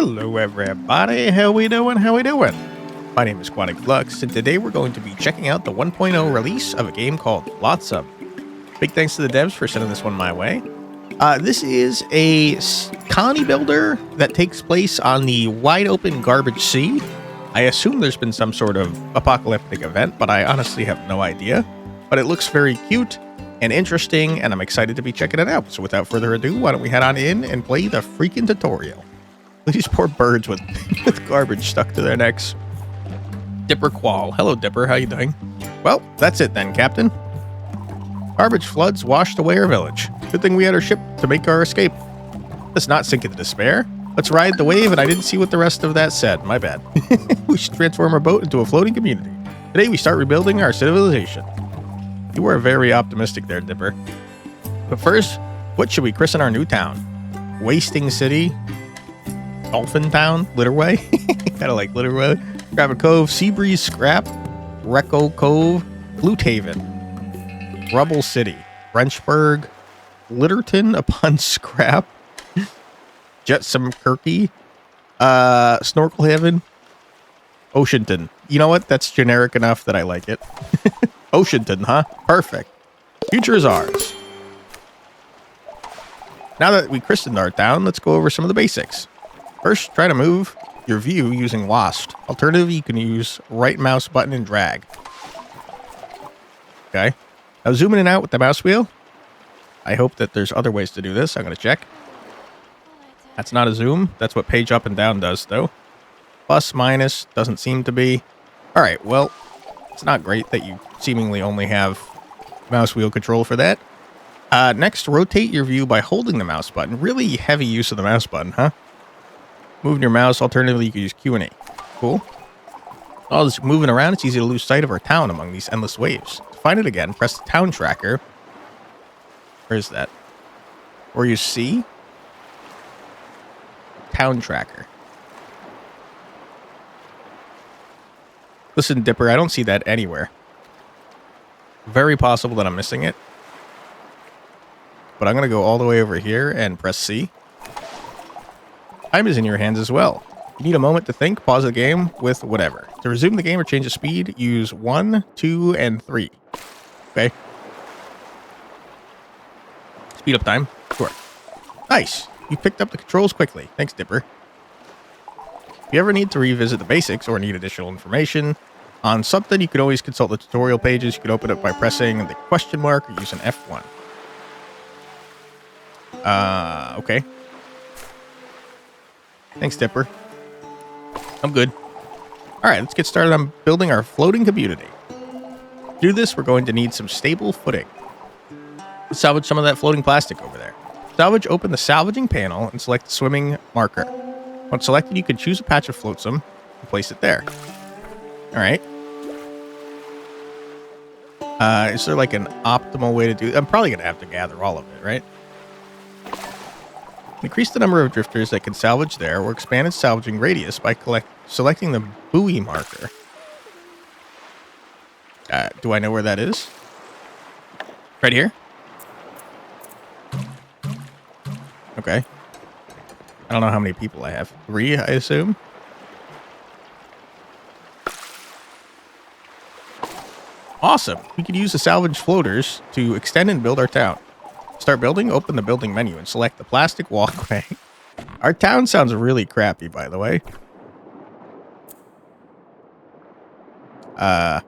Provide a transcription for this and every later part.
Hello everybody, how we doing, how we doing? My name is Quantic Lux, and today we're going to be checking out the 1.0 release of a game called Flotsam. Big thanks to the devs for sending this one my way. This is a colony builder that takes place on the wide open garbage sea. I assume there's been some sort of apocalyptic event, but I honestly have no idea. But it looks very cute and interesting, and I'm excited to be checking it out. So without further ado, why don't we head on in and play the freaking tutorial. These poor birds with, with garbage stuck to their necks. Dipper Qual. Hello, Dipper. How you doing? Well, that's it then, Captain. Garbage floods washed away our village. Good thing we had our ship to make our escape. Let's not sink into despair. Let's ride the wave, and I didn't see what the rest of that said. My bad. We should transform our boat into a floating community. Today, we start rebuilding our civilization. You were very optimistic there, Dipper. But first, what should we christen our new town? Wasting City? Dolphin Town? Litterway? Kind of like Litterway. Gravel Cove, Seabreeze Scrap, Recco Cove, Flute Haven, Rubble City, Frenchburg, Litterton upon Scrap, Jetsam Kirky, Snorkel Haven, Oceanton. You know what? That's generic enough that I like it. Oceanton, huh? Perfect. Future is ours. Now that we christened our town, let's go over some of the basics. First, try to move your view using WASD. Alternatively, you can use right mouse button and drag. Okay. Now zoom in and out with the mouse wheel. I hope that there's other ways to do this. I'm going to check. That's not a zoom. That's what page up and down does, though. Plus, minus, doesn't seem to be. All right, well, it's not great that you seemingly only have mouse wheel control for that. Next, rotate your view by holding the mouse button. Really heavy use of the mouse button, huh? Moving your mouse, alternatively, you can use Q and A. Cool. While it's moving around, it's easy to lose sight of our town among these endless waves. To find it again, press the town tracker. Where is that? Or you see? Town tracker. Listen, Dipper, I don't see that anywhere. Very possible that I'm missing it. But I'm going to go all the way over here and press C. Time is in your hands as well. You need a moment to think, pause the game with whatever. To resume the game or change the speed, use 1, 2, and 3. Okay. Speed up time. Sure. Nice. You picked up the controls quickly. Thanks, Dipper. If you ever need to revisit the basics or need additional information on something, you can always consult the tutorial pages. You can open it by pressing the question mark or using F1. Okay. Thanks, Dipper. I'm good. All right, let's get started on building our floating community. To do this, we're going to need some stable footing. Let's salvage some of that floating plastic over there. Salvage, open the salvaging panel and select the swimming marker. Once selected, you can choose a patch of flotsam and place it there. All right. Is there like an optimal way to do it? I'm probably going to have to gather all of it, right? Increase the number of drifters that can salvage there or expand its salvaging radius by selecting the buoy marker. Do I know where that is? Right here? Okay. I don't know how many people I have. 3, I assume? Awesome. We could use the salvage floaters to extend and build our town. Start building, open the building menu, and select the plastic walkway. Our town sounds really crappy, by the way. Oh,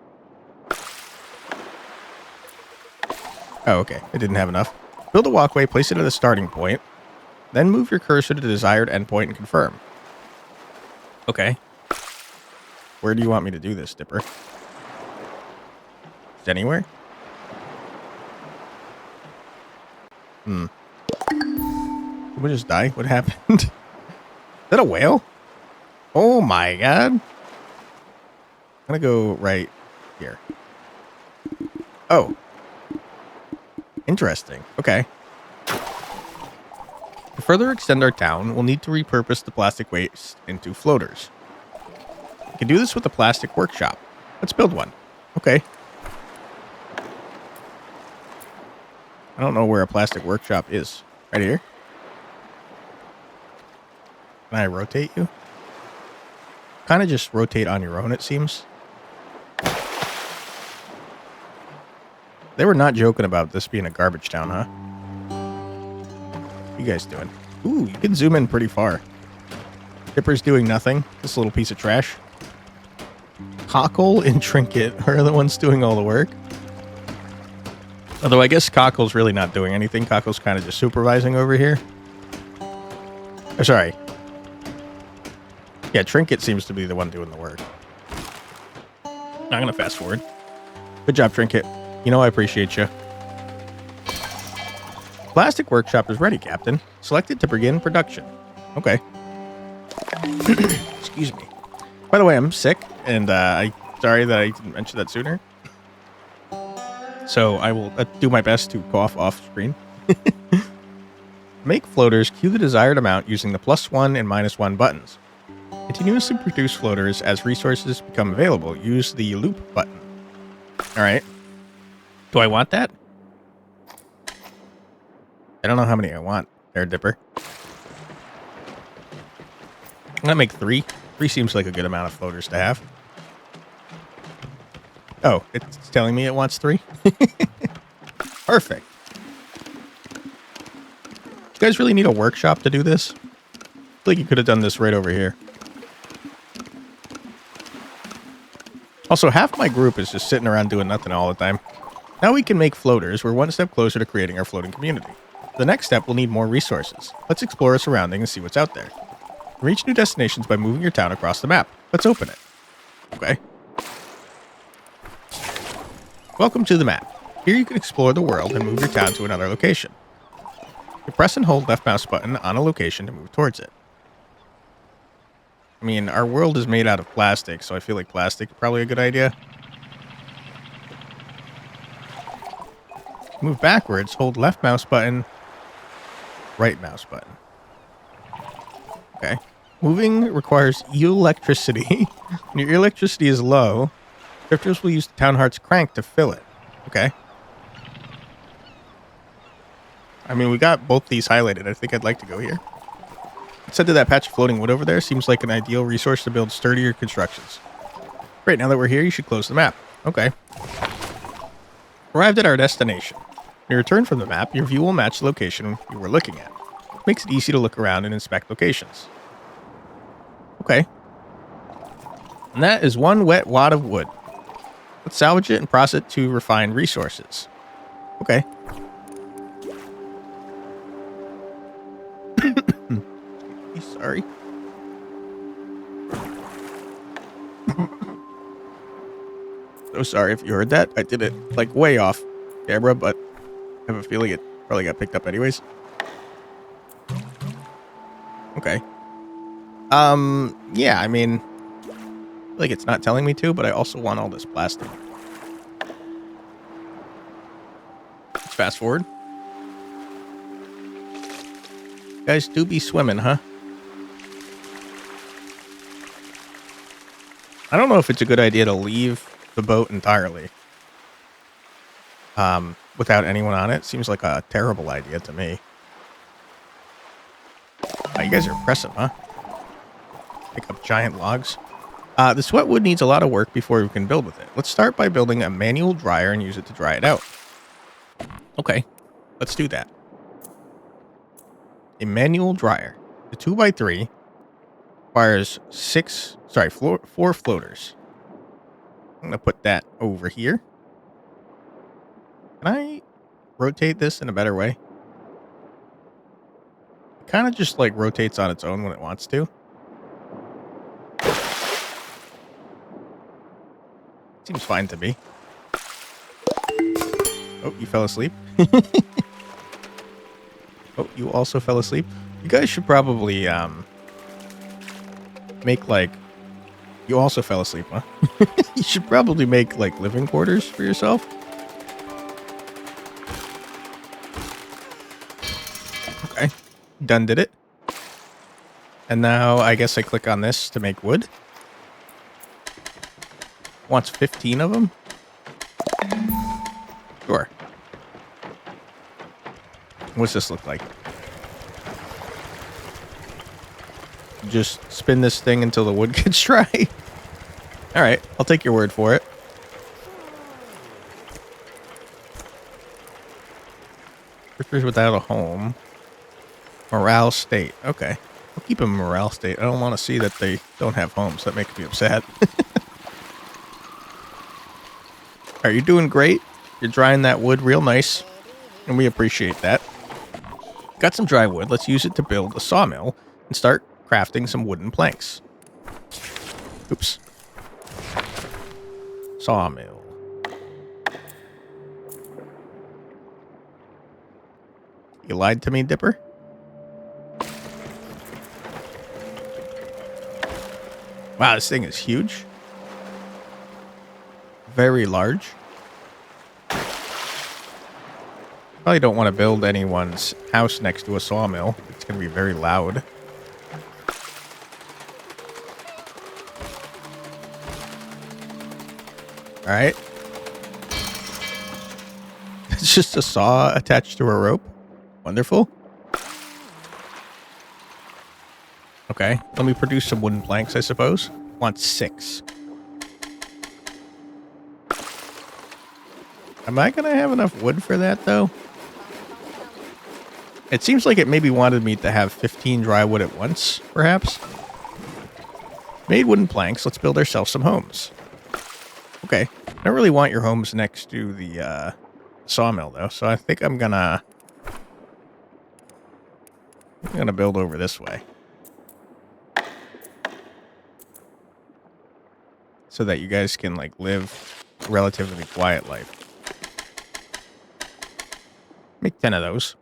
okay. I didn't have enough. Build a walkway, place it at the starting point, then move your cursor to the desired endpoint and confirm. Okay. Where do you want me to do this, Dipper? Just anywhere? Did we just die? What happened? Is that a whale? Oh my god. I'm gonna go right here. Oh. Interesting. Okay. To further extend our town, we'll need to repurpose the plastic waste into floaters. We can do this with the plastic workshop. Let's build one. Okay. I don't know where a plastic workshop is. Right here? Can I rotate you? Kind of just rotate on your own, it seems. They were not joking about this being a garbage town, huh? What you guys doing? Ooh, you can zoom in pretty far. Dipper's doing nothing. This little piece of trash. Cockle and Trinket are the ones doing all the work. Although I guess Cockle's really not doing anything. Cockle's kind of just supervising over here. Oh, sorry. Yeah, Trinket seems to be the one doing the work. I'm going to fast forward. Good job, Trinket. You know I appreciate you. Plastic workshop is ready, Captain. Selected to begin production. Okay. Excuse me. By the way, I'm sick, and I'm sorry that I didn't mention that sooner. So I will do my best to cough off screen. Make floaters. Cue the desired amount using the +1 and -1 buttons. Continuously produce floaters as resources become available. Use the loop button. All right. Do I want that? I don't know how many I want there, Dipper. I'm going to make 3. 3 seems like a good amount of floaters to have. Oh, it's telling me it wants 3? Perfect. You guys really need a workshop to do this? I feel like you could have done this right over here. Also, half my group is just sitting around doing nothing all the time. Now we can make floaters. We're one step closer to creating our floating community. The next step will need more resources. Let's explore our surroundings and see what's out there. Reach new destinations by moving your town across the map. Let's open it. Okay. Welcome to the map. Here you can explore the world and move your town to another location. You press and hold left mouse button on a location to move towards it. I mean, our world is made out of plastic, so I feel like plastic is probably a good idea. Move backwards, hold left mouse button, right mouse button. Okay. Moving requires electricity. When your electricity is low, drifters will use the Town Heart's crank to fill it. Okay. I mean, we got both these highlighted. I think I'd like to go here. Let's head to that patch of floating wood over there. Seems like an ideal resource to build sturdier constructions. Great, now that we're here, you should close the map. Okay. Arrived at our destination. When you return from the map, your view will match the location you were looking at. It makes it easy to look around and inspect locations. Okay. And that is one wet wad of wood. Let's salvage it and process it to refine resources. Okay. Sorry. So sorry if you heard that. I did it like way off camera, but I have a feeling it probably got picked up anyways. Okay. Yeah, I mean, like it's not telling me to, but I also want all this plastic. Let's fast forward. You guys do be swimming, huh? I don't know if it's a good idea to leave the boat entirely. Without anyone on it. Seems like a terrible idea to me. Oh, you guys are impressive, huh? Pick up giant logs. The sweat wood needs a lot of work before we can build with it. Let's start by building a manual dryer and use it to dry it out. Okay, let's do that. A manual dryer. The 2x3 requires 4 floaters. I'm going to put that over here. Can I rotate this in a better way? It kind of just like rotates on its own when it wants to. Seems fine to me. Oh, you fell asleep? Oh, you also fell asleep? You guys should probably make like... You also fell asleep, huh? You should probably make like living quarters for yourself. Okay. Done did it. And now I guess I click on this to make wood. Wants 15 of them? Sure. What's this look like? just spin this thing until the wood gets dry. All right, I'll take your word for it. Workers without a home. Morale state. Okay. I'll keep them morale state. I don't want to see that they don't have homes. That makes me upset. All right, you're doing great. You're drying that wood real nice, and we appreciate that. Got some dry wood. Let's use it to build a sawmill and start crafting some wooden planks. Oops. Sawmill. You lied to me, Dipper? Wow, this thing is huge. Very large. Probably don't want to build anyone's house next to a sawmill. It's going to be very loud. All right. It's just a saw attached to a rope. Wonderful. Okay, let me produce some wooden planks, I suppose. Want 6. Am I going to have enough wood for that, though? It seems like it maybe wanted me to have 15 dry wood at once, perhaps. Made wooden planks. Let's build ourselves some homes. Okay. I don't really want your homes next to the sawmill, though, so I think I'm gonna build over this way. So that you guys can, like, live a relatively quiet life. Make 10 of those.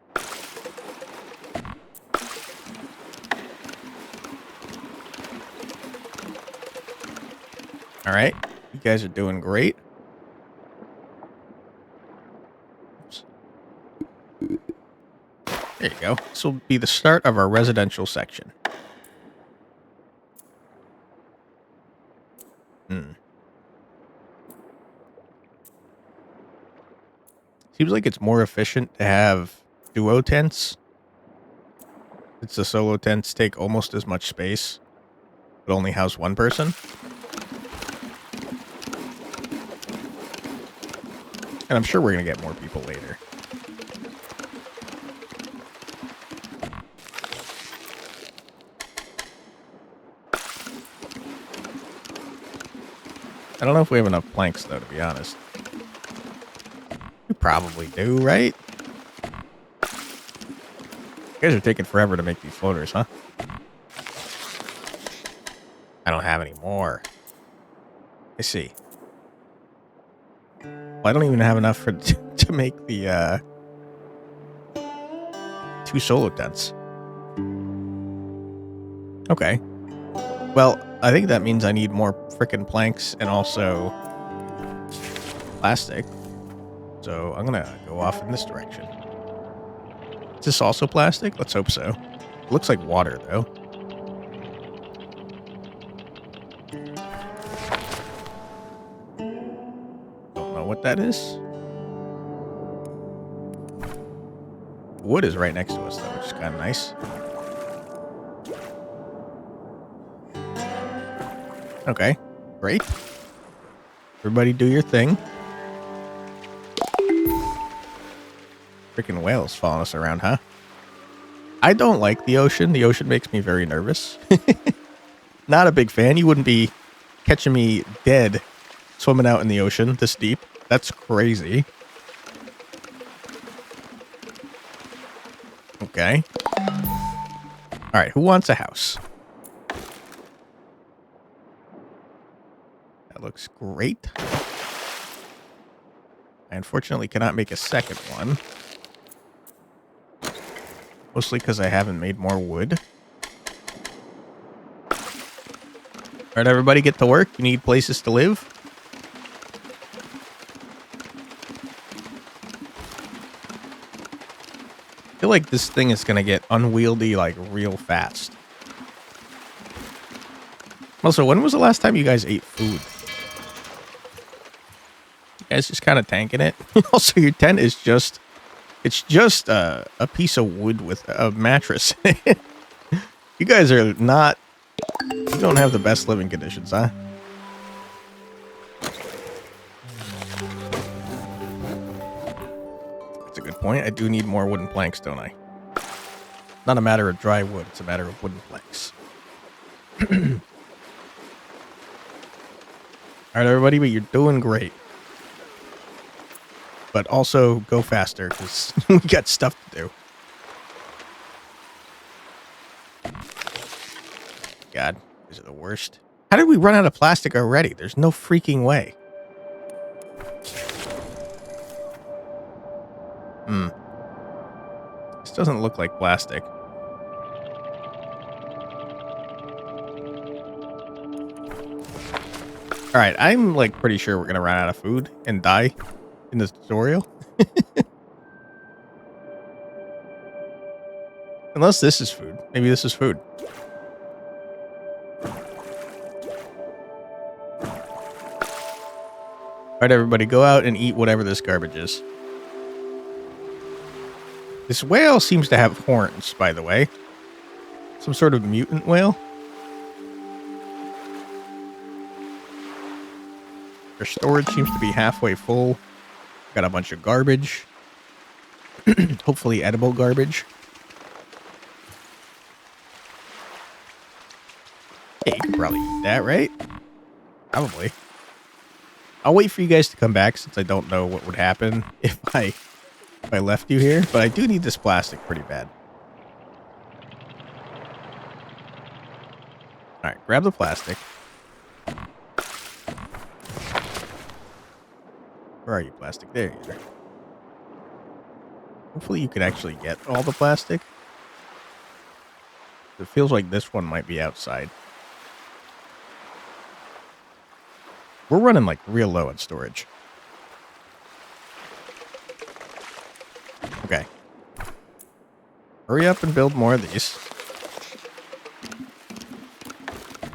All right. You guys are doing great. Oops. There you go. This will be the start of our residential section. Seems like it's more efficient to have duo tents. It's the solo tents take almost as much space, but only house one person. And I'm sure we're going to get more people later. I don't know if we have enough planks, though, to be honest. We probably do, right? You guys are taking forever to make these floaters, huh? I don't have any more. I see. Well, I don't even have enough for to make the 2 solo tents. Okay. Well, I think that means I need more frickin' planks and also plastic. So I'm gonna go off in this direction. Is this also plastic? Let's hope so. It looks like water, though. Don't know what that is. Wood is right next to us, though, which is kind of nice. Okay, great. Everybody do your thing. Freaking whales following us around, huh? I don't like the ocean. The ocean makes me very nervous. Not a big fan. You wouldn't be catching me dead swimming out in the ocean this deep. That's crazy. Okay. All right, who wants a house? That looks great. I unfortunately cannot make a second one. Mostly because I haven't made more wood. All right, everybody get to work. You need places to live. I feel like this thing is going to get unwieldy, like, real fast. Also, when was the last time you guys ate food? You guys just kind of tanking it. Also, your tent is just... It's just a piece of wood with a mattress. You guys are not don't have the best living conditions, huh? That's a good point. I do need more wooden planks, don't I? Not a matter of dry wood, it's a matter of wooden planks. Alright, everybody, but you're doing great. But also, go faster, because we got stuff to do. God, these are the worst. How did we run out of plastic already? There's no freaking way. This doesn't look like plastic. Alright, I'm like pretty sure we're gonna run out of food and die in this tutorial. Unless this is food. Maybe this is food. Alright, everybody, go out and eat whatever this garbage is. This whale seems to have horns, by the way. Some sort of mutant whale. Their storage seems to be halfway full. Got a bunch of garbage. Hopefully edible garbage. Hey, you can probably eat that, right? Probably. I'll wait for you guys to come back since I don't know what would happen if I left you here. But I do need this plastic pretty bad. Alright, grab the plastic. Where are you, plastic? There you are. Hopefully you can actually get all the plastic. It feels like this one might be outside. We're running like real low on storage. Okay. Hurry up and build more of these.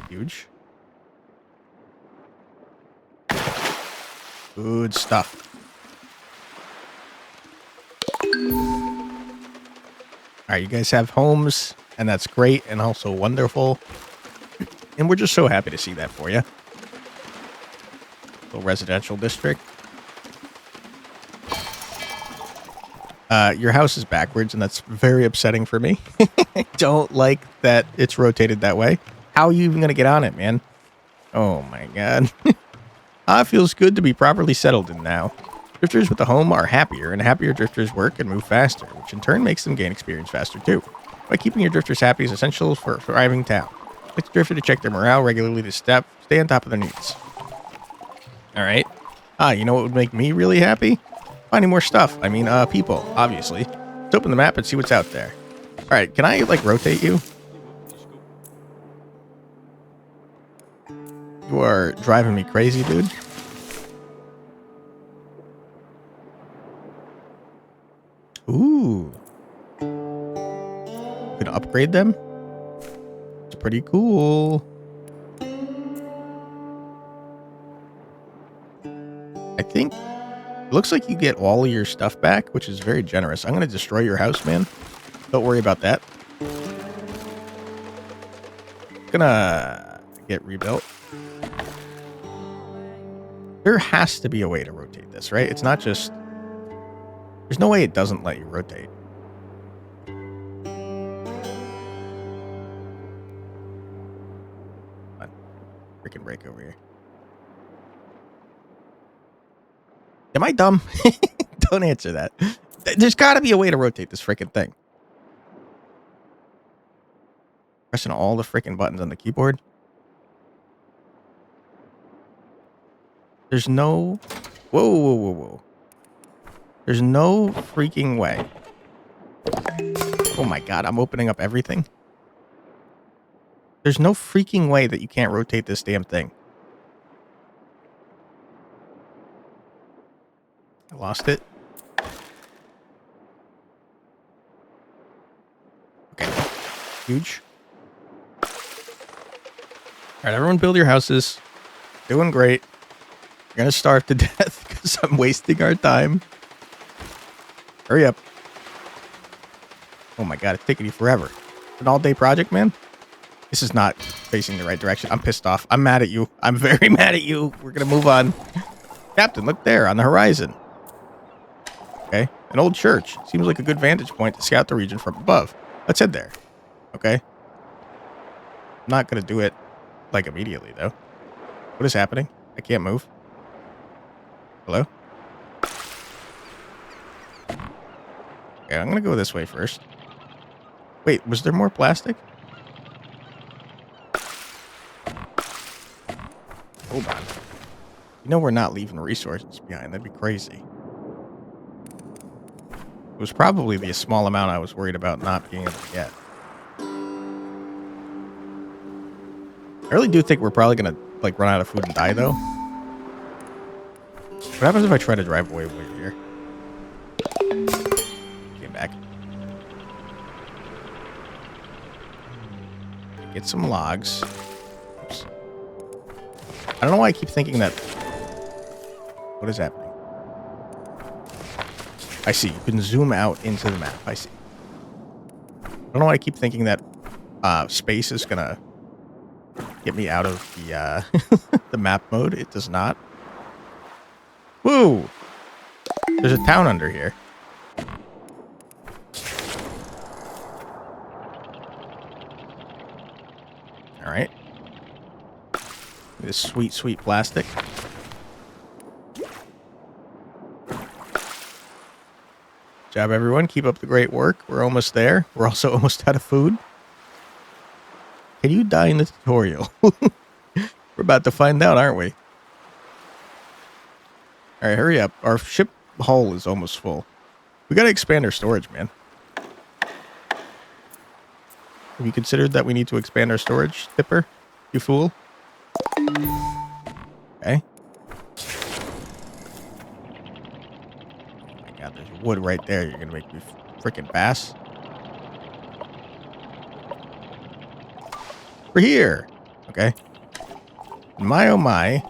Huge. Good stuff. Alright, you guys have homes, and that's great and also wonderful. And we're just so happy to see that for you. Little residential district. Your house is backwards, and that's very upsetting for me. I don't like that it's rotated that way. How are you even going to get on it, man? Oh my god. It feels good to be properly settled in now. Drifters with a home are happier, and happier drifters work and move faster, which in turn makes them gain experience faster too. By keeping your drifters happy is essential for a thriving town. Get the drifter to check their morale regularly to stay on top of their needs. Alright. You know what would make me really happy? Finding more stuff. I mean, people, obviously. Let's open the map and see what's out there. Alright, can I, like, rotate you? You are driving me crazy, dude. Ooh. Could upgrade them? It's pretty cool. I think it looks like you get all your stuff back, which is very generous. I'm going to destroy your house, man. Don't worry about that. Gonna get rebuilt. There has to be a way to rotate this, right? It's not just... There's no way it doesn't let you rotate. Freaking break over here. Am I dumb? Don't answer that. There's got to be a way to rotate this freaking thing. Pressing all the freaking buttons on the keyboard. There's no... Whoa, whoa, whoa, whoa. There's no freaking way. Oh my god, I'm opening up everything. There's no freaking way that you can't rotate this damn thing. I lost it. Okay. Huge. Alright, everyone build your houses. Doing great. You're gonna starve to death because I'm wasting our time. Hurry up. Oh my god, it's taking you forever. An all-day project, man? This is not facing the right direction. I'm pissed off. I'm mad at you. I'm very mad at you. We're going to move on. Captain, look there on the horizon. Okay. An old church. Seems like a good vantage point to scout the region from above. Let's head there. Okay. I'm not going to do it like immediately though. What is happening? I can't move. Hello? Okay, I'm going to go this way first. Wait, was there more plastic? Hold on. You know we're not leaving resources behind. That'd be crazy. It was probably the small amount I was worried about not being able to get. I really do think we're probably going to like run out of food and die though. What happens if I try to drive away over here? Came back. Get some logs. Oops. I don't know why I keep thinking that. What is happening? I see. You can zoom out into the map. I see. I don't know why I keep thinking that space is gonna get me out of the the map mode. It does not. Woo! There's a town under here. All right. This sweet, sweet plastic. Job, everyone. Keep up the great work. We're almost there. We're also almost out of food. Can you die in the tutorial? We're about to find out, aren't we? All right, hurry up. Our ship hull is almost full. We got to expand our storage, man. Have you considered that we need to expand our storage, Tipper? You fool. Okay. Oh my god, there's wood right there. You're going to make me freaking bass. We're here. Okay. My oh my.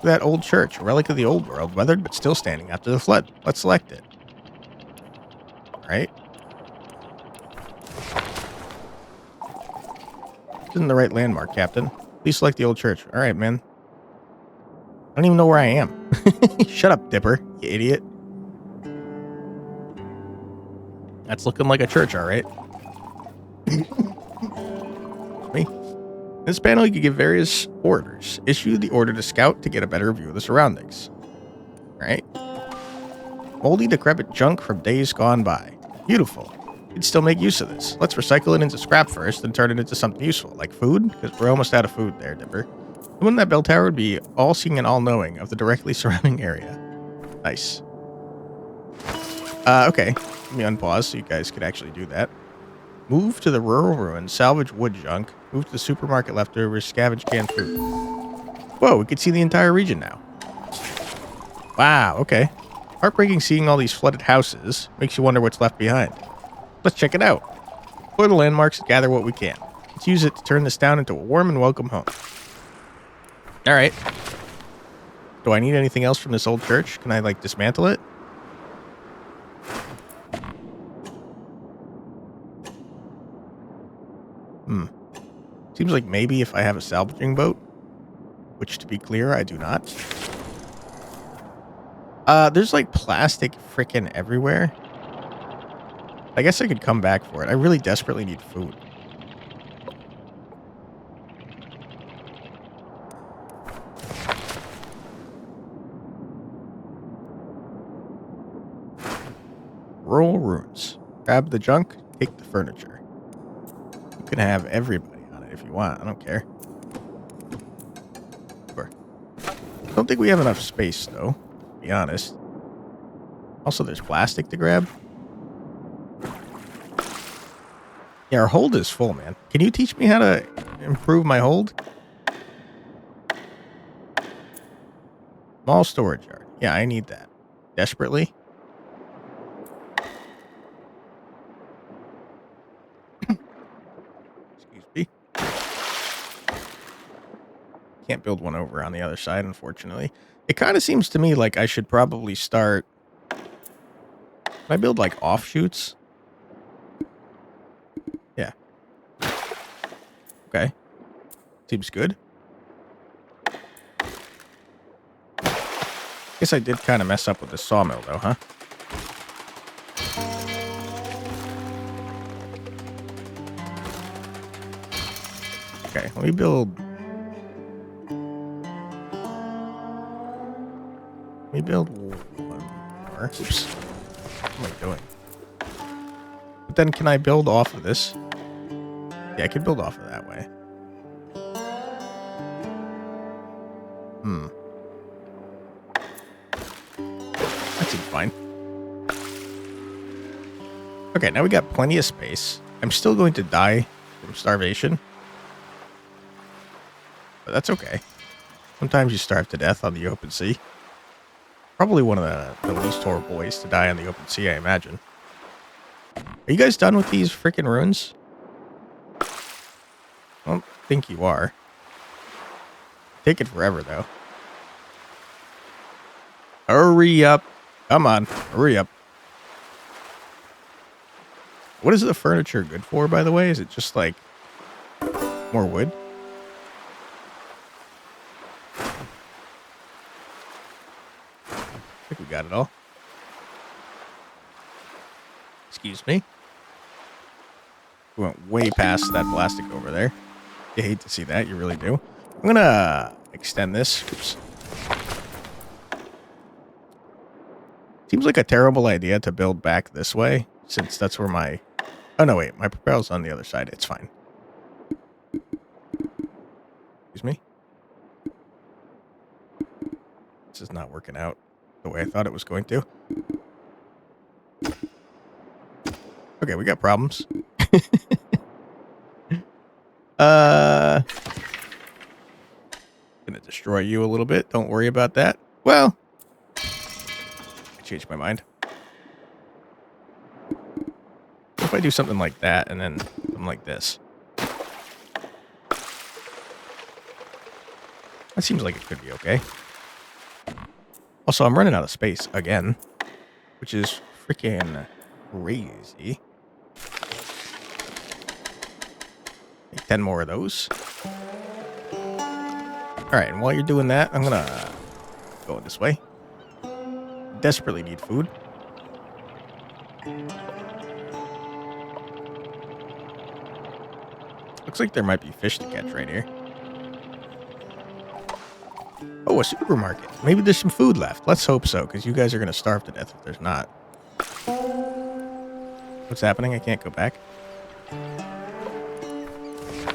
That old church, a relic of the old world, weathered but still standing after the flood. Let's select it. All right. This isn't the right landmark, Captain. Please select the old church. All right, man. I don't even know where I am. Shut up, Dipper, you idiot. That's looking like a church, all right. Me. In this panel, you can give various orders. Issue the order to scout to get a better view of the surroundings. All right. Moldy, decrepit junk from days gone by. Beautiful. You'd still make use of this. Let's recycle it into scrap first and turn it into something useful, like food, because we're almost out of food there, Dipper. The one in that bell tower would be all-seeing and all-knowing of the directly surrounding area. Nice. Okay. Let me unpause so you guys could actually do that. Move to the rural ruins, salvage wood junk. Move to the supermarket leftovers, scavenge canned food. Whoa, we can see the entire region now. Wow, okay. Heartbreaking seeing all these flooded houses. Makes you wonder what's left behind. Let's check it out. Explore the landmarks and gather what we can. Let's use it to turn this town into a warm and welcome home. Alright. Do I need anything else from this old church? Can I, like, dismantle it? Seems like maybe if I have a salvaging boat. Which, to be clear, I do not. There's, like, plastic frickin' everywhere. I guess I could come back for it. I really desperately need food. Rural ruins. Grab the junk, take the furniture. You can have everybody on it if you want. I don't care. Sure. I don't think we have enough space, though, to be honest. Also, there's plastic to grab. Yeah, our hold is full, man. Can you teach me how to improve my hold? Small storage yard. Yeah, I need that. Desperately. Excuse me. Can't build one over on the other side, unfortunately. It kind of seems to me like I should probably start... Can I build, like, offshoots? Yeah. Okay. Seems good. Guess I did kind of mess up with the sawmill, though, huh? Okay, let me build... Let me build one more. Oops. What am I doing? But then can I build off of this? Yeah, I could build off of that way. That seems fine. Okay, now we got plenty of space. I'm still going to die from starvation. But that's okay. Sometimes you starve to death on the open sea. Probably one of the least horrible ways to die on the open sea, I imagine. Are you guys done with these freaking ruins? I don't think you are. Take it forever, though. Hurry up. Come on. Hurry up. What is the furniture good for, by the way? Is it just, like, more wood? I think we got it all. Excuse me. We went way past that plastic over there. You hate to see that. You really do. I'm going to extend this. Oops. Seems like a terrible idea to build back this way, since that's where my... Oh, no, wait. My propel's on the other side. It's fine. Excuse me. This is not working out the way I thought it was going to. Okay, we got problems. Gonna destroy you a little bit. Don't worry about that. Well, I changed my mind. What if I do something like that and then something like this? That seems like it could be okay. Also, I'm running out of space again, which is freaking crazy. Make 10 more of those. Alright, and while you're doing that, I'm gonna go this way. Desperately need food. Looks like there might be fish to catch right here. Oh, a supermarket. Maybe there's some food left. Let's hope so, because you guys are going to starve to death if there's not. What's happening? I can't go back.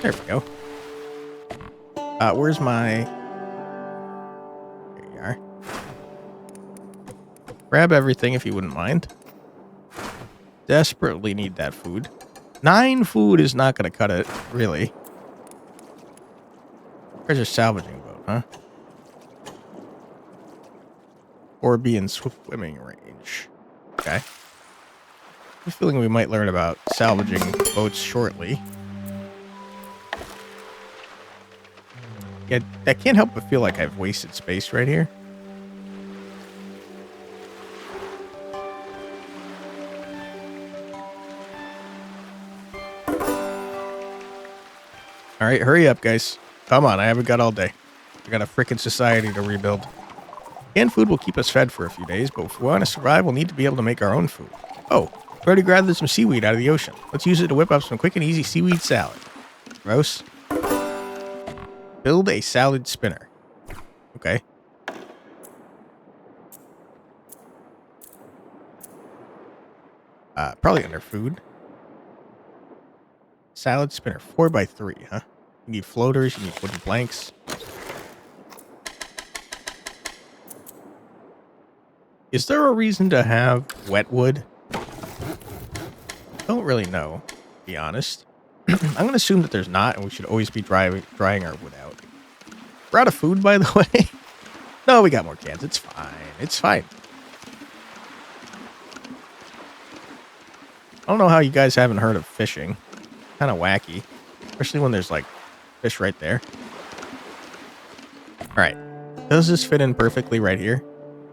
There we go. Where's my... There you are. Grab everything if you wouldn't mind. Desperately need that food. 9 food is not going to cut it, really. There's a salvaging boat, huh? Or be in swimming range. Okay. I have a feeling we might learn about salvaging boats shortly. Yeah, I can't help but feel like I've wasted space right here. Alright, hurry up, guys. Come on, I haven't got all day. I got a frickin' society to rebuild. Canned food will keep us fed for a few days, but if we want to survive, we'll need to be able to make our own food. Oh, we already gathered some seaweed out of the ocean. Let's use it to whip up some quick and easy seaweed salad. Gross. Build a salad spinner. Okay. Probably under food. Salad spinner, 4x3, huh? You need floaters, you need wooden planks. Is there a reason to have wet wood? Don't really know, to be honest. I'm going to assume that there's not, and we should always be drying our wood out. We're out of food, by the way. No, we got more cans. It's fine. It's fine. I don't know how you guys haven't heard of fishing. Kind of wacky. Especially when there's, like, fish right there. Alright. Does this fit in perfectly right here?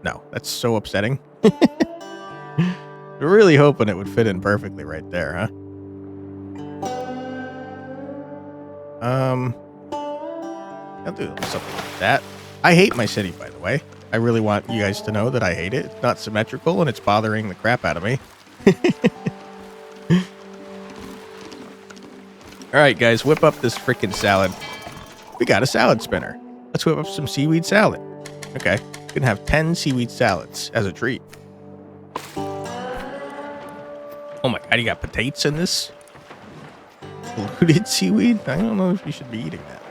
No, that's so upsetting. We're really hoping it would fit in perfectly right there, huh? I'll do something like that. I hate my city, by the way. I really want you guys to know that I hate it. It's not symmetrical, and it's bothering the crap out of me. All right, guys, whip up this freaking salad. We got a salad spinner. Let's whip up some seaweed salad. Okay, we can have 10 seaweed salads as a treat. Oh my god, you got potatoes in this? Diluted seaweed? I don't know if you should be eating that.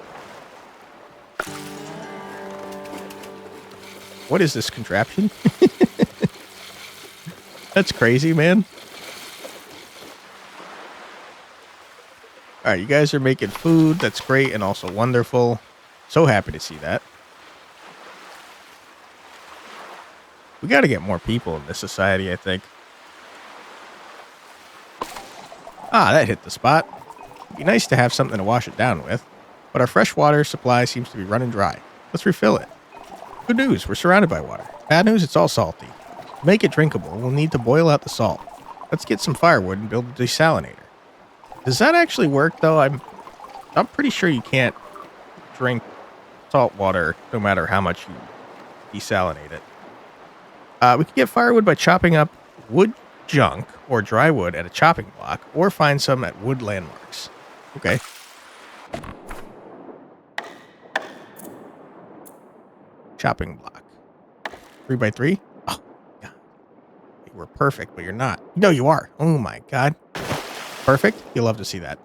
What is this contraption? That's crazy, man. All right, you guys are making food. That's great and also wonderful. So happy to see that. We got to get more people in this society, I think. Ah, that hit the spot. It'd be nice to have something to wash it down with, but our fresh water supply seems to be running dry. Let's refill it. Good news, we're surrounded by water. Bad news, it's all salty. To make it drinkable, we'll need to boil out the salt. Let's get some firewood and build a desalinator. Does that actually work, though? I'm pretty sure you can't drink salt water no matter how much you desalinate it. We can get firewood by chopping up wood junk or dry wood at a chopping block, or find some at wood landmarks. Okay. Chopping block. 3x3? Oh, God. You were perfect, but you're not. No, you are. Oh, my God. Perfect? You'll love to see that.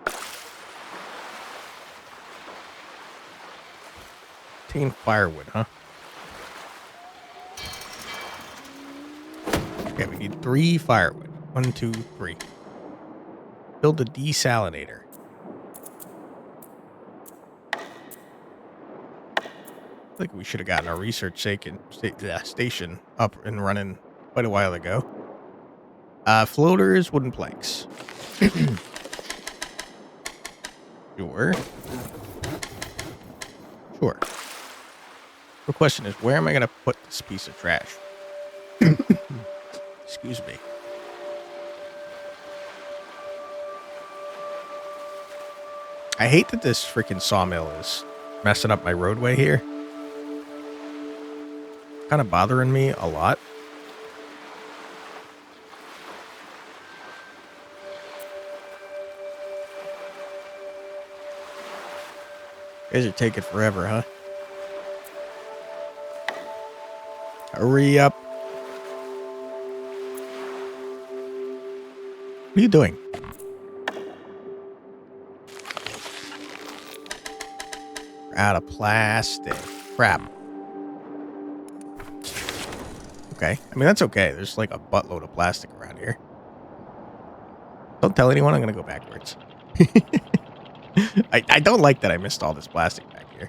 Obtain firewood, huh? Okay, we need 3 firewood. 1, 2, 3. Build a desalinator. I think we should have gotten our research station up and running quite a while ago. Floaters, wooden planks. Sure. Sure. The question is, where am I going to put this piece of trash? Excuse me. I hate that this freaking sawmill is messing up my roadway here. Kind of bothering me a lot. You guys are taking forever, huh? Hurry up. What are you doing? We're out of plastic. Crap. Okay. I mean, that's okay. There's like a buttload of plastic around here. Don't tell anyone. I'm going to go backwards. I don't like that I missed all this plastic back here.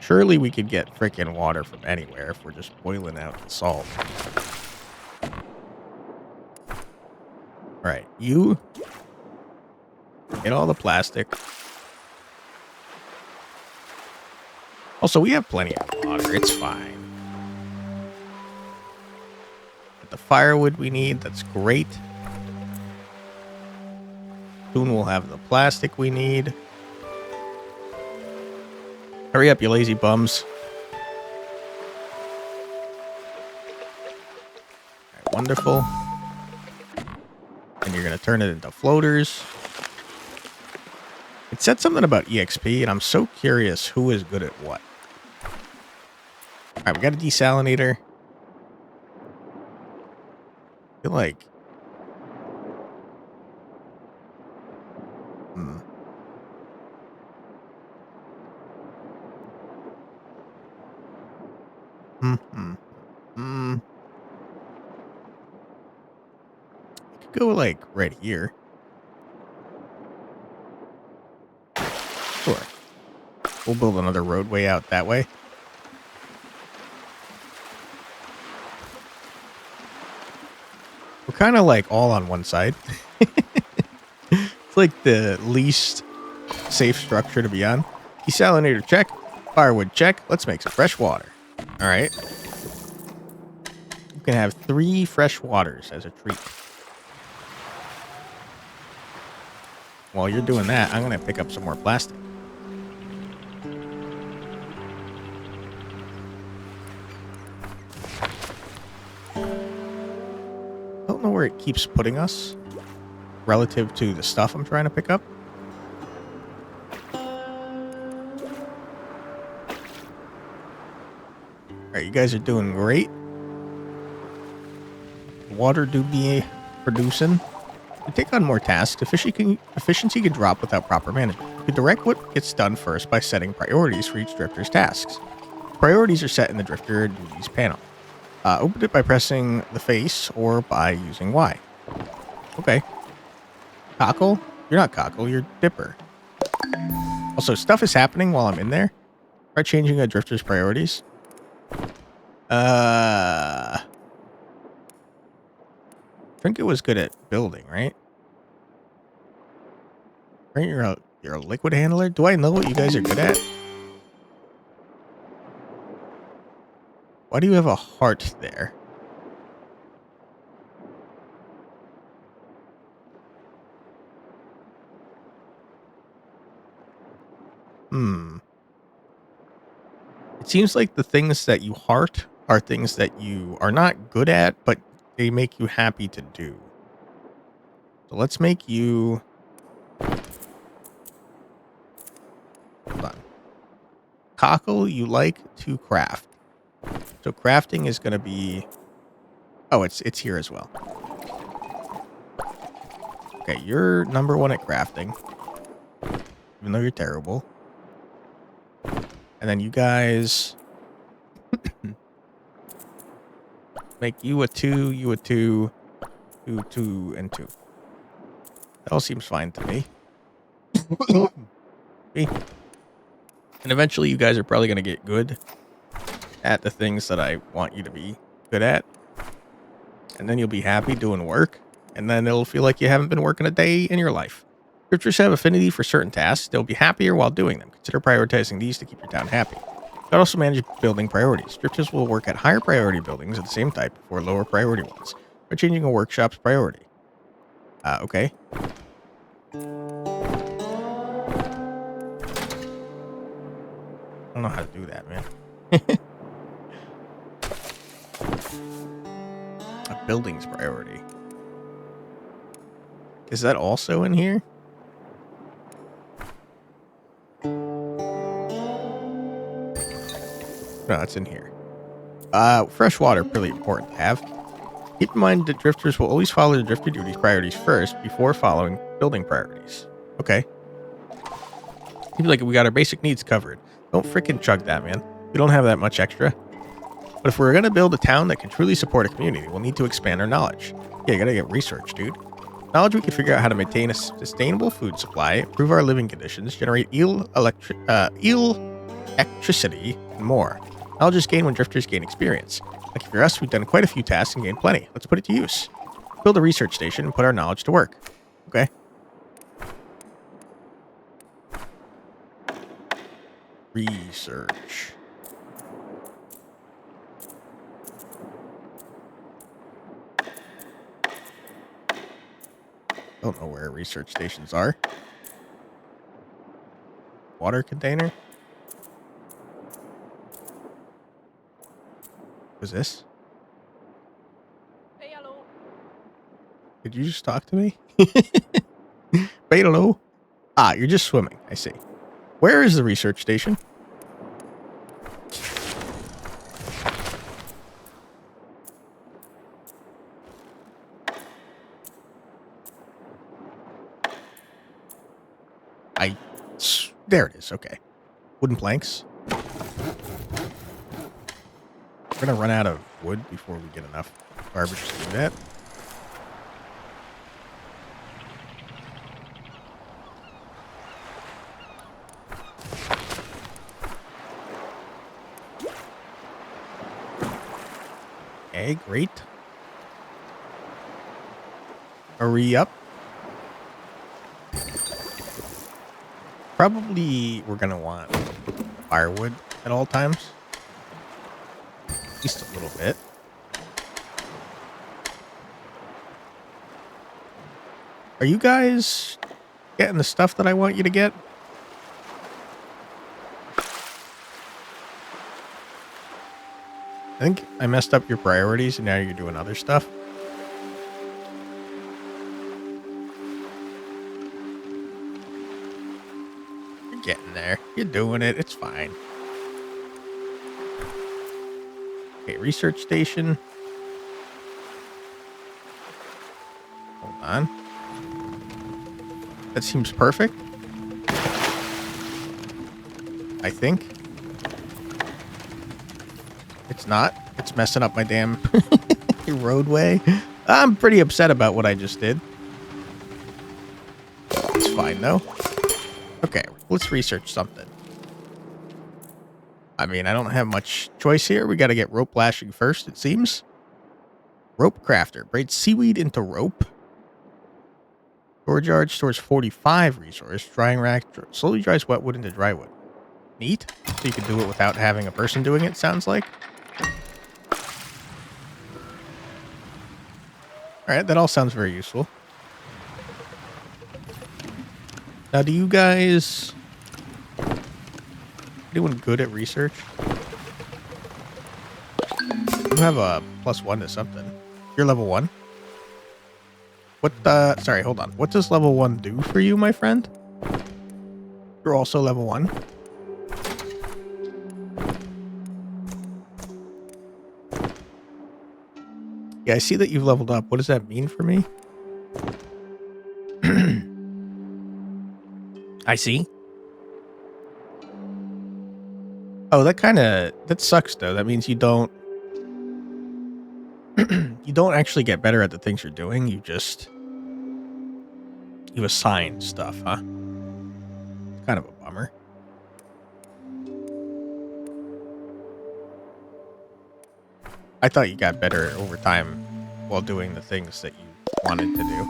Surely we could get frickin' water from anywhere if we're just boiling out the salt. Alright, you get all the plastic. Also, we have plenty of water. It's fine. Get the firewood we need. That's great. Soon we'll have the plastic we need. Hurry up, you lazy bums. Alright, wonderful. And you're going to turn it into floaters. It said something about EXP, and I'm so curious who is good at what. Alright, we got a desalinator. I feel like... I could go, like, right here. Sure. We'll build another roadway out that way. We're kind of, like, all on one side. It's like the least safe structure to be on. Desalinator check. Firewood check. Let's make some fresh water. All right. You can have 3 fresh waters as a treat. while you're doing that, I'm going to pick up some more plastic. I don't know where it keeps putting us relative to the stuff I'm trying to pick up. Alright, you guys are doing great. Water do be producing. To take on more tasks, efficiency can drop without proper management. You can direct what gets done first by setting priorities for each drifter's tasks. Priorities are set in the drifter duties panel. Open it by pressing the face or by using Y. Okay. Cockle? You're not Cockle, you're Dipper. Also, stuff is happening while I'm in there. Try changing a drifter's priorities. Trinket was good at building, right? Right, you're a liquid handler? Do I know what you guys are good at? Why do you have a heart there? It seems like the things that you heart are things that you are not good at, but they make you happy to do. So let's make you... Hold on. Cockle, you like to craft. So crafting is going to be... Oh, it's here as well. Okay, you're number one at crafting. Even though you're terrible. And then you guys... make you a 2, you a 2, 2, 2, and 2. That all seems fine to me. Okay. And eventually you guys are probably going to get good at the things that I want you to be good at. And then you'll be happy doing work. And then it'll feel like you haven't been working a day in your life. Drifters have affinity for certain tasks. They'll be happier while doing them. Consider prioritizing these to keep your town happy. You can also manage building priorities. Drifters will work at higher priority buildings of the same type before lower priority ones by changing a workshop's priority. Okay. I don't know how to do that, man. A building's priority. Is that also in here? No, it's in here. Fresh water, pretty important to have. Keep in mind that drifters will always follow the drifter duties priorities first before following building priorities. Okay. Seems like we got our basic needs covered. Don't frickin' chug that, man. We don't have that much extra. But if we're going to build a town that can truly support a community, we'll need to expand our knowledge. Yeah, you gotta get research, dude. Knowledge we can figure out how to maintain a sustainable food supply, improve our living conditions, generate electricity, and more. Knowledge is gained when drifters gain experience. Lucky for us, we've done quite a few tasks and gained plenty. Let's put it to use. Build a research station and put our knowledge to work. Okay. Research. Don't know where research stations are. Water container? What's this? Hey, hello. Did you just talk to me? Hello. Ah, you're just swimming. I see. Where is the research station? There it is. Okay. Wooden planks. We're gonna run out of wood before we get enough garbage to do that. Okay, great. Hurry up. Probably we're gonna want firewood at all times. At least a little bit. Are you guys getting the stuff that I want you to get? I think I messed up your priorities and now you're doing other stuff. You're getting there. You're doing it. It's fine. Okay, research station. Hold on. That seems perfect. I think. It's not. It's messing up my damn roadway. I'm pretty upset about what I just did. It's fine, though. Okay, let's research something. I mean, I don't have much choice here. We got to get rope lashing first, it seems. Rope crafter. Braids seaweed into rope. Storage yard stores 45 resource. Drying rack slowly dries wet wood into dry wood. Neat. So you can do it without having a person doing it, sounds like. Alright, that all sounds very useful. Now, do you guys... anyone good at research? You have a +1 to something. You're level 1? What, sorry, hold on. What does level 1 do for you, my friend? You're also level 1. Yeah, I see that you've leveled up. What does that mean for me? I see. Oh, that sucks though. That means you don't you don't actually get better at the things you're doing. You assign stuff, huh? It's kind of a bummer. I thought you got better over time while doing the things that you wanted to do.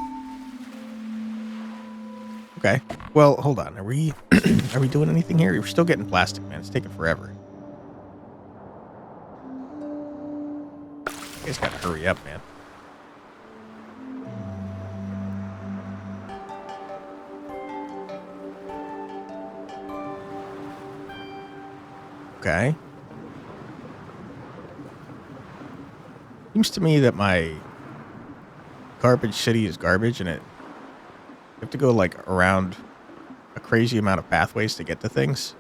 Okay. Well, hold on. Are we are we doing anything here? We're still getting plastic, man. It's taking forever. You guys gotta hurry up, man. Okay. Seems to me that my garbage city is garbage and you have to go like around a crazy amount of pathways to get to things.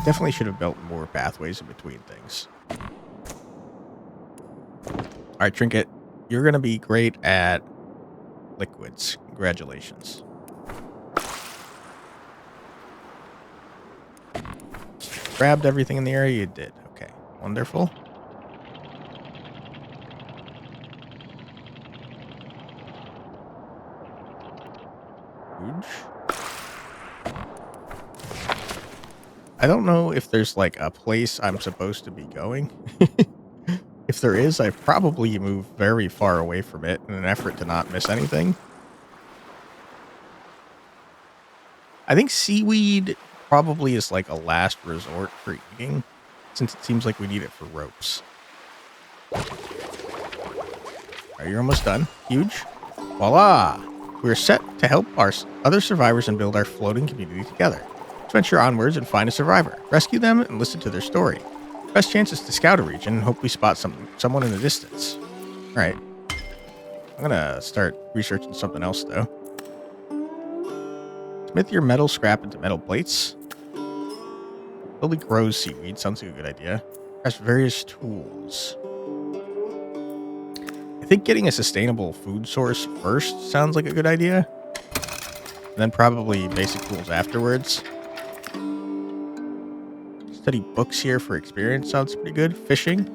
Definitely should have built more pathways in between things. Alright, Trinket. You're going to be great at liquids. Congratulations. Grabbed everything in the area? You did. Okay. Wonderful. Huge. I don't know if there's like a place I'm supposed to be going. If there is, I probably move very far away from it in an effort to not miss anything. I think seaweed probably is like a last resort for eating, since it seems like we need it for ropes. Alright, you're almost done. Huge. Voila! We're set to help our other survivors and build our floating community together. Let's venture onwards and find a survivor. Rescue them and listen to their story. Best chance is to scout a region and hope we spot someone in the distance. Alright. I'm gonna start researching something else, though. Smith your metal scrap into metal plates. Slowly grows seaweed. Sounds like a good idea. Has various tools. I think getting a sustainable food source first sounds like a good idea. And then probably basic tools afterwards. Study books here for experience sounds pretty good. Fishing.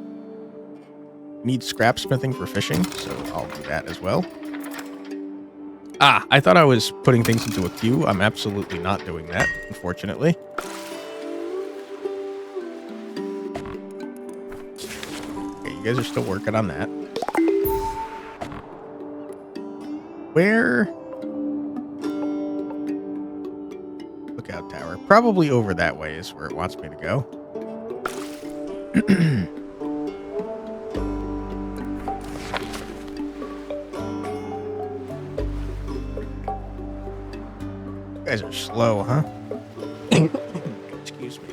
Need scrapsmithing for fishing, so I'll do that as well. Ah, I thought I was putting things into a queue. I'm absolutely not doing that, unfortunately. Okay, you guys are still working on that. Where? Lookout tower. Probably over that way is where it wants me to go. guys are slow, huh? Excuse me.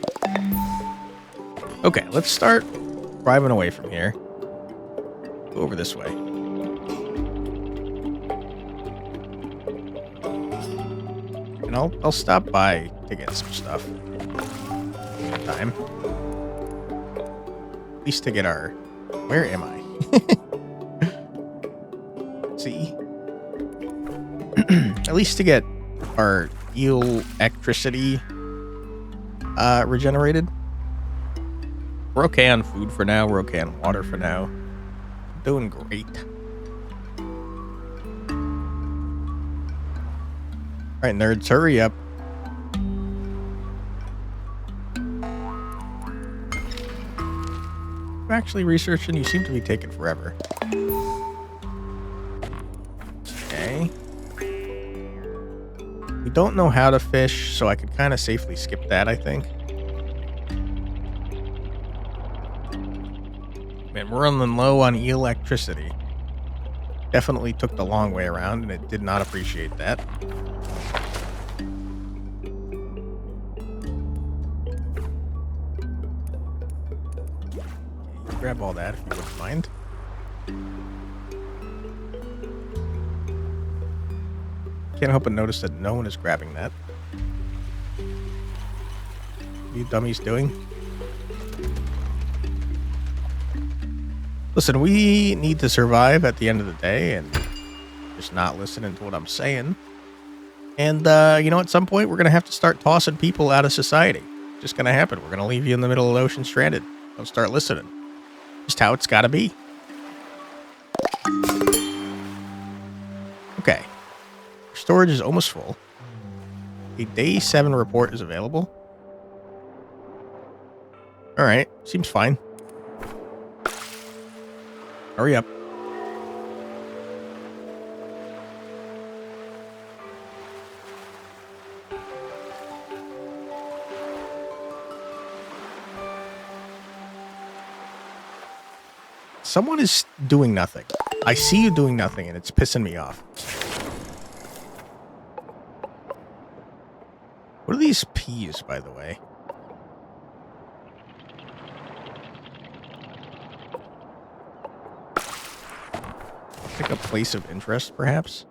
Okay, let's start driving away from here. Go over this way. And I'll stop by to get some stuff. Time. At least to get our... Where am I? See? At least to get our eel electricity regenerated. We're okay on food for now. We're okay on water for now. Doing great. Alright, nerds, hurry up. I'm actually researching. You seem to be taking forever. Okay. We don't know how to fish, so I could kind of safely skip that, I think. Man, we're running low on electricity. Definitely took the long way around, and it did not appreciate that. Okay, grab all that if you wouldn't mind. Can't help but notice that no one is grabbing that. What are you dummies doing? Listen, we need to survive at the end of the day and just not listening to what I'm saying. And, you know, at some point, we're going to have to start tossing people out of society. It's just going to happen. We're going to leave you in the middle of the ocean stranded. Don't start listening. Just how it's got to be. Okay. Storage is almost full. A day 7 report is available. All right. Seems fine. Hurry up. Someone is doing nothing. I see you doing nothing, and it's pissing me off. What are these peas, by the way? Like a place of interest, perhaps?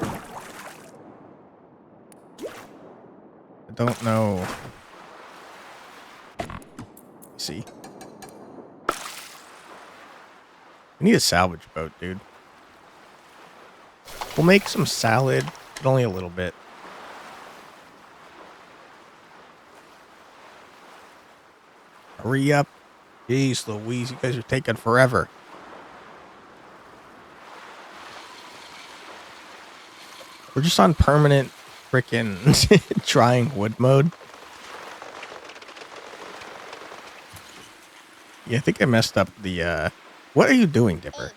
I don't know. See. We need a salvage boat, dude. We'll make some salad, but only a little bit. Hurry up. Jeez Louise, you guys are taking forever. We're just on permanent frickin' drying wood mode. Yeah, I think I messed up the, What are you doing, Dipper?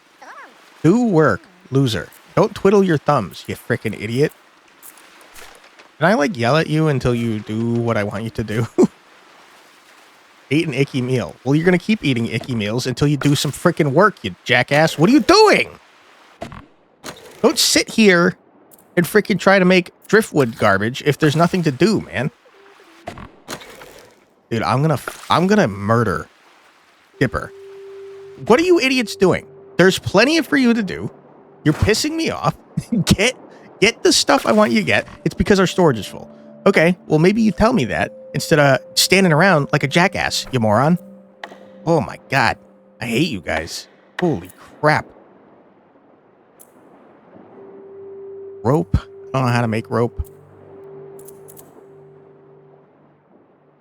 Do work, loser. Don't twiddle your thumbs, you frickin' idiot. Can I, like, yell at you until you do what I want you to do? Ate an icky meal. Well, you're gonna keep eating icky meals until you do some frickin' work, you jackass. What are you doing? Don't sit here and frickin' try to make driftwood garbage if there's nothing to do, man. Dude, I'm gonna murder Dipper. What are you idiots doing? There's plenty for you to do. You're pissing me off. Get the stuff I want you to get. It's because our storage is full. Okay, well, maybe you tell me that instead of standing around like a jackass, you moron. Oh my god. I hate you guys. Holy crap. Rope. I don't know how to make rope.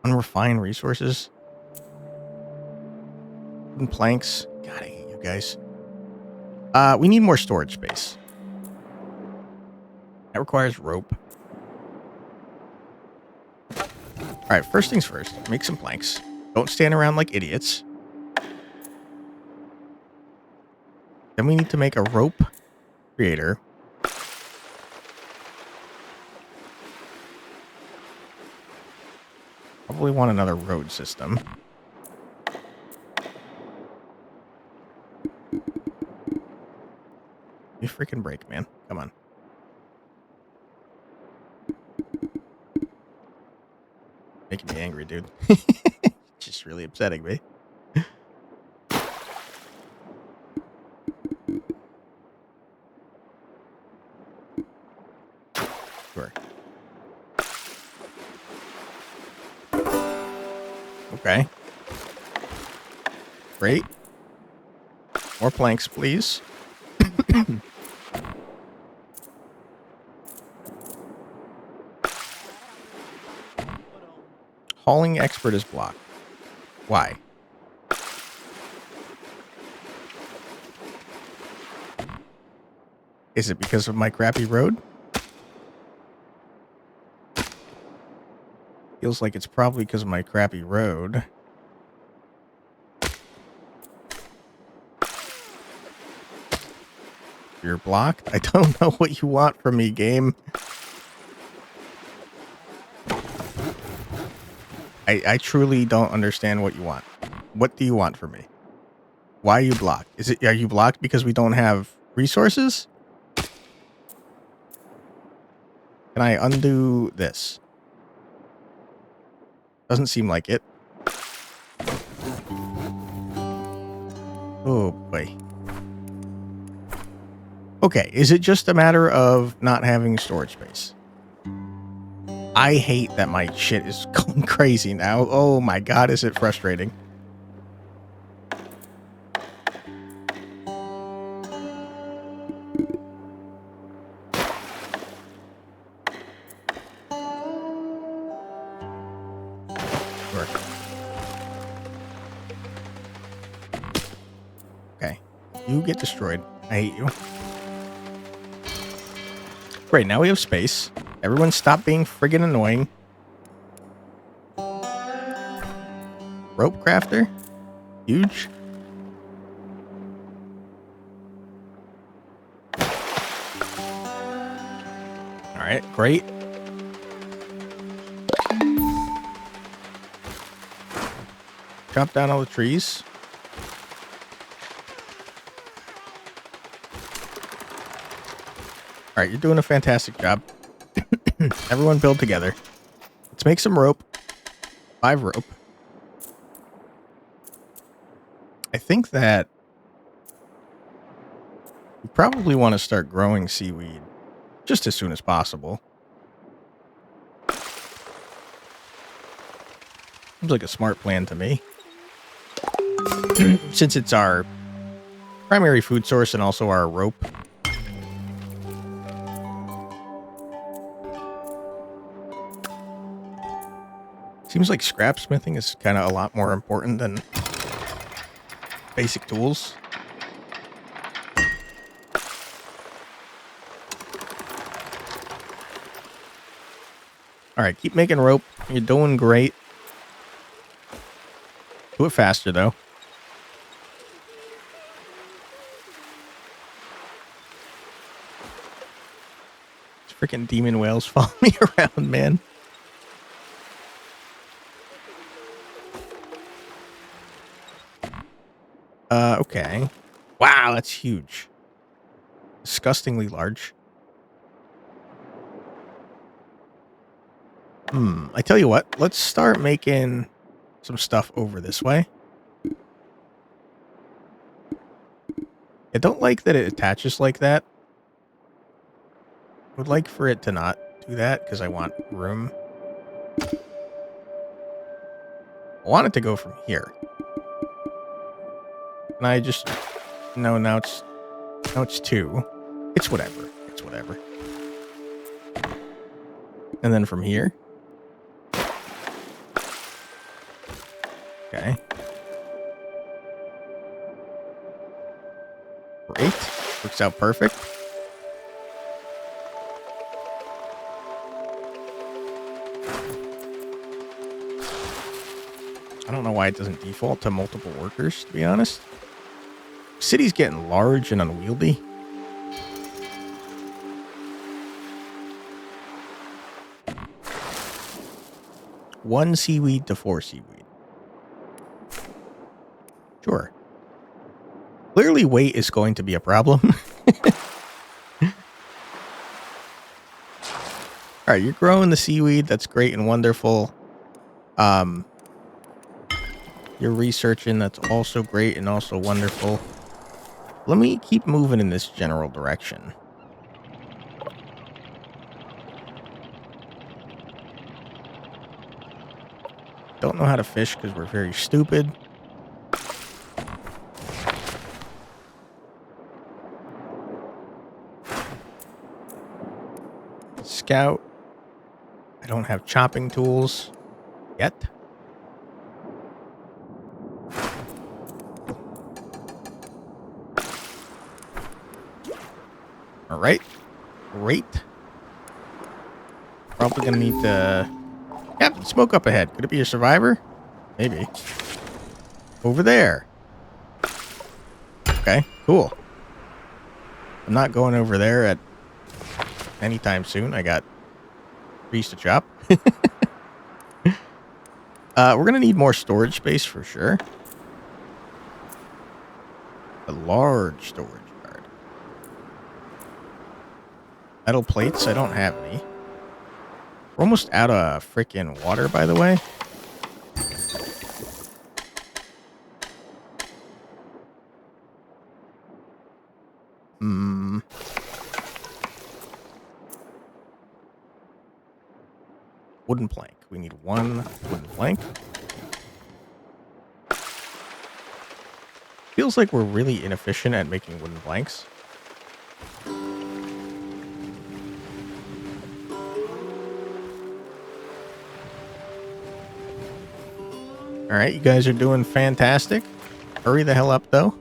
Unrefined resources. Wooden planks. God, I hate you guys. We need more storage space. That requires rope. Alright, first things first. Make some planks. Don't stand around like idiots. Then we need to make a rope creator. Probably want another road system. You freaking break, man. Come on. Making me angry, dude. Just really upsetting me. Sure. Okay. Great. More planks, please. Hauling expert is blocked. Why? Is it because of my crappy road? Feels like it's probably because of my crappy road. You're blocked? I don't know what you want from me, game. I truly don't understand what you want. What do you want from me? Why are you blocked? Are you blocked because we don't have resources? Can I undo this? Doesn't seem like it. Oh boy. Okay, is it just a matter of not having storage space? I hate that my shit is going crazy now. Oh my god, is it frustrating. Sure. Okay. You get destroyed. I hate you. Great, now we have space. Everyone stop being friggin' annoying. Rope crafter? Huge. Alright, great. Chop down all the trees. Alright, you're doing a fantastic job. Everyone build together. Let's make some rope. 5 rope. I think that we probably want to start growing seaweed just as soon as possible. Seems like a smart plan to me. Since it's our primary food source and also our rope. Seems like scrapsmithing is kind of a lot more important than basic tools. Alright, keep making rope. You're doing great. Do it faster, though. These freaking demon whales follow me around, man. Okay. Wow, that's huge. Disgustingly large. I tell you what, let's start making some stuff over this way. I don't like that it attaches like that. I would like for it to not do that because I want room. I want it to go from here. And I just... No, now it's 2. It's whatever. It's whatever. And then from here. Okay. Great. Works out perfect. I don't know why it doesn't default to multiple workers, to be honest. City's getting large and unwieldy. One seaweed to 4 seaweed. Sure. Clearly weight is going to be a problem. All right, you're growing the seaweed. That's great and wonderful. Um, you're researching. That's also great and also wonderful. Let me keep moving in this general direction. Don't know how to fish because we're very stupid. Scout. I don't have chopping tools yet. All right. Great. Probably gonna need to... Captain, smoke up ahead. Could it be a survivor? Maybe. Over there. Okay, cool. I'm not going over there at anytime soon. I got trees to chop. We're gonna need more storage space for sure. A large storage yard. Metal plates, I don't have any. We're almost out of freaking water, by the way. Wooden plank. We need one wooden plank. Feels like we're really inefficient at making wooden planks. All right, you guys are doing fantastic. Hurry the hell up, though.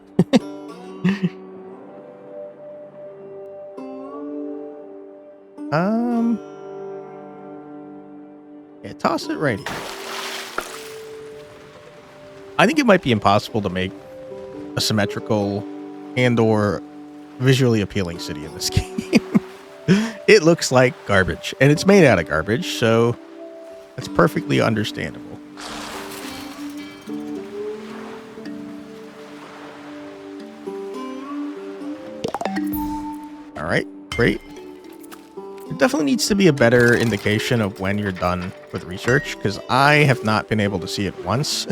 Yeah, toss it right here. I think it might be impossible to make a symmetrical and/or visually appealing city in this game. It looks like garbage, and it's made out of garbage, so that's perfectly understandable. All right, great. It definitely needs to be a better indication of when you're done with research, because I have not been able to see it once.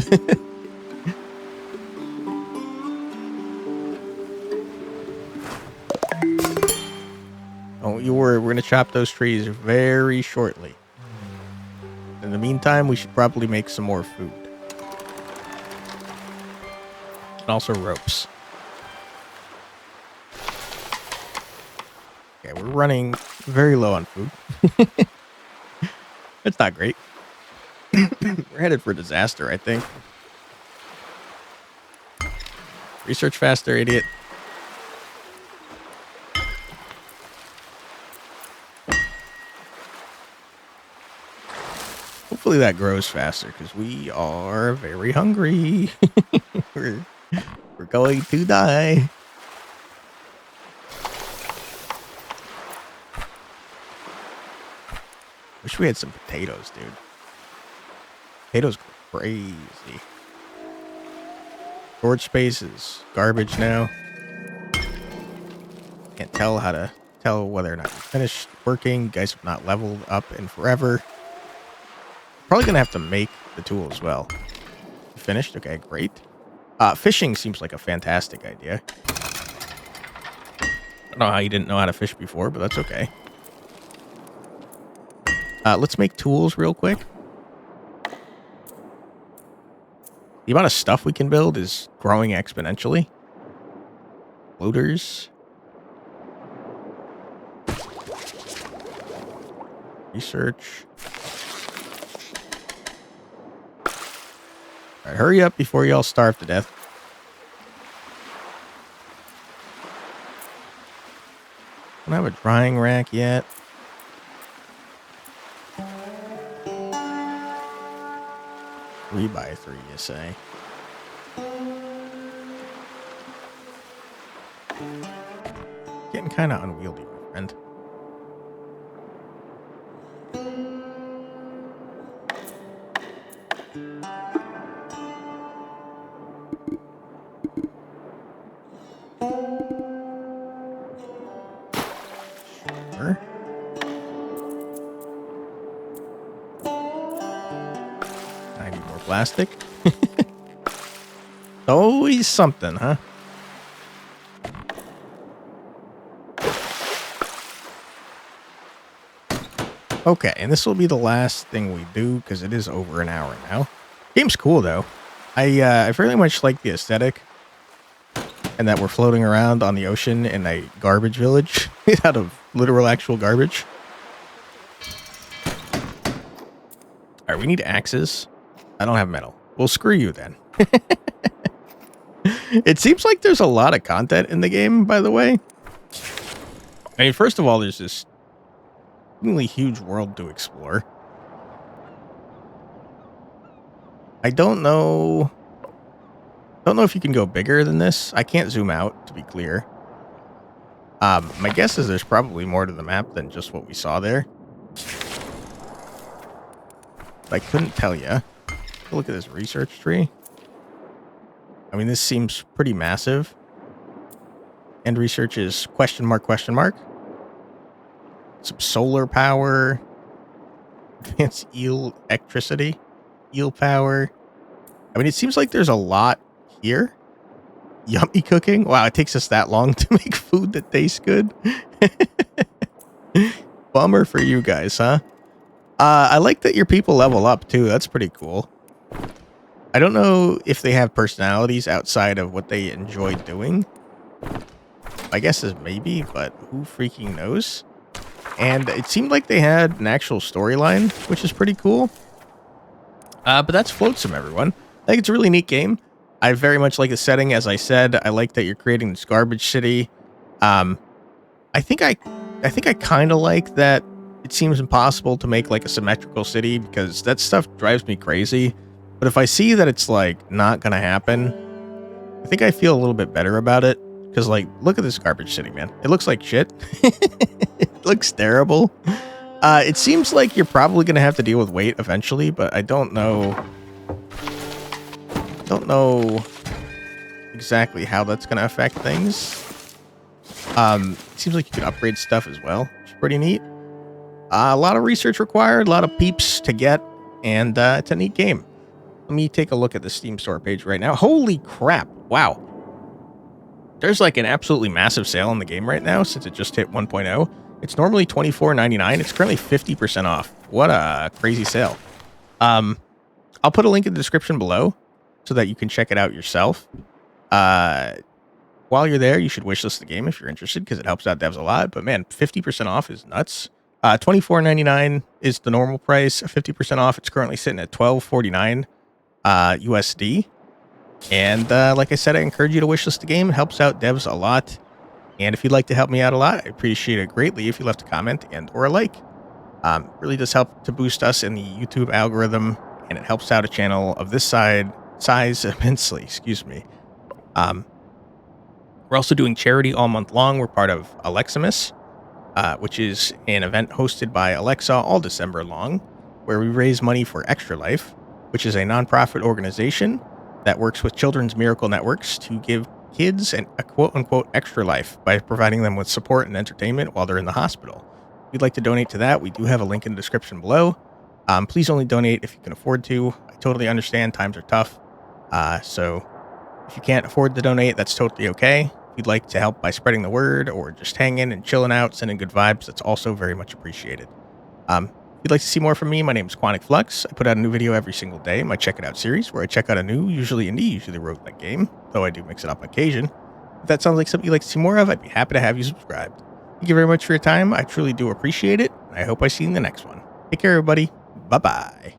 Don't you worry, we're going to chop those trees very shortly. In the meantime, we should probably make some more food. And also ropes. Okay, we're running very low on food. It's not great. We're headed for disaster, I think. Research faster, idiot. Hopefully that grows faster, because we are very hungry. we're going to die. Wish we had some potatoes, dude. Potatoes go crazy. Storage space is garbage now. Can't tell how to tell whether or not you finished working. You guys have not leveled up in forever. Probably gonna have to make the tool as well. Finished? Okay, great. Fishing seems like a fantastic idea. I don't know how you didn't know how to fish before, but that's okay. Let's make tools real quick. The amount of stuff we can build is growing exponentially. Loaders. Research. All right, hurry up before y'all starve to death. Don't have a drying rack yet. 3x3, you say? Getting kind of unwieldy, my friend. Sure. plastic. Always something, huh? Okay, and this will be the last thing we do because it is over an hour now. Game's cool though. I very much like the aesthetic, and that we're floating around on the ocean in a garbage village made out of literal actual garbage. All right, we need axes. I don't have metal. Well, screw you then. It seems like there's a lot of content in the game, by the way. I mean, first of all, there's this really huge world to explore. I don't know if you can go bigger than this. I can't zoom out, to be clear. My guess is there's probably more to the map than just what we saw there. But I couldn't tell you. Look at this research tree. I mean, this seems pretty massive. And research is question mark, question mark. Some solar power. Advanced eel electricity. Eel power. I mean, it seems like there's a lot here. Yummy cooking. Wow, it takes us that long to make food that tastes good. Bummer for you guys, huh? I like that your people level up, too. That's pretty cool. I don't know if they have personalities outside of what they enjoy doing. My guess is maybe, but who freaking knows? And it seemed like they had an actual storyline, which is pretty cool. But that's Flotsam, everyone. I think it's a really neat game. I very much like the setting, as I said. I like that you're creating this garbage city. I think I kind of like that it seems impossible to make like a symmetrical city because that stuff drives me crazy. But if I see that it's like not gonna happen, I think I feel a little bit better about it. Because like, look at this garbage city, man. It looks like shit. It looks terrible. It seems like you're probably gonna have to deal with weight eventually, but I don't know exactly how that's gonna affect things. It seems like you can upgrade stuff as well, which is pretty neat. A lot of research required, a lot of peeps to get, and it's a neat game. Let me take a look at the Steam store page right now. Holy crap. Wow. There's like an absolutely massive sale on the game right now since it just hit 1.0. It's normally $24.99. It's currently 50% off. What a crazy sale. I'll put a link in the description below so that you can check it out yourself. While you're there, you should wishlist the game if you're interested because it helps out devs a lot. But man, 50% off is nuts. $24.99 is the normal price. 50% off. It's currently sitting at $12.49 USD. And like I said, I encourage you to wishlist the game. It helps out devs a lot. And if you'd like to help me out a lot, I appreciate it greatly if you left a comment and or a like. Really does help to boost us in the YouTube algorithm, and it helps out a channel of this size immensely. Excuse me. We're also doing charity all month long. We're part of Aleximus, which is an event hosted by Alexa all December long, where we raise money for Extra Life, which is a nonprofit organization that works with Children's Miracle Networks to give kids a quote-unquote extra life by providing them with support and entertainment while they're in the hospital. If you'd like to donate to that, we do have a link in the description below. Please only donate if you can afford to. I totally understand times are tough. So if you can't afford to donate, that's totally okay. If you'd like to help by spreading the word or just hanging and chilling out, sending good vibes, that's also very much appreciated. If you'd like to see more from me, my name is Quantic Flux. I put out a new video every single day in my Check It Out series, where I check out a new, usually indie, usually roguelike game, though I do mix it up on occasion. If that sounds like something you'd like to see more of, I'd be happy to have you subscribed. Thank you very much for your time. I truly do appreciate it. I hope I see you in the next one. Take care, everybody. Bye-bye.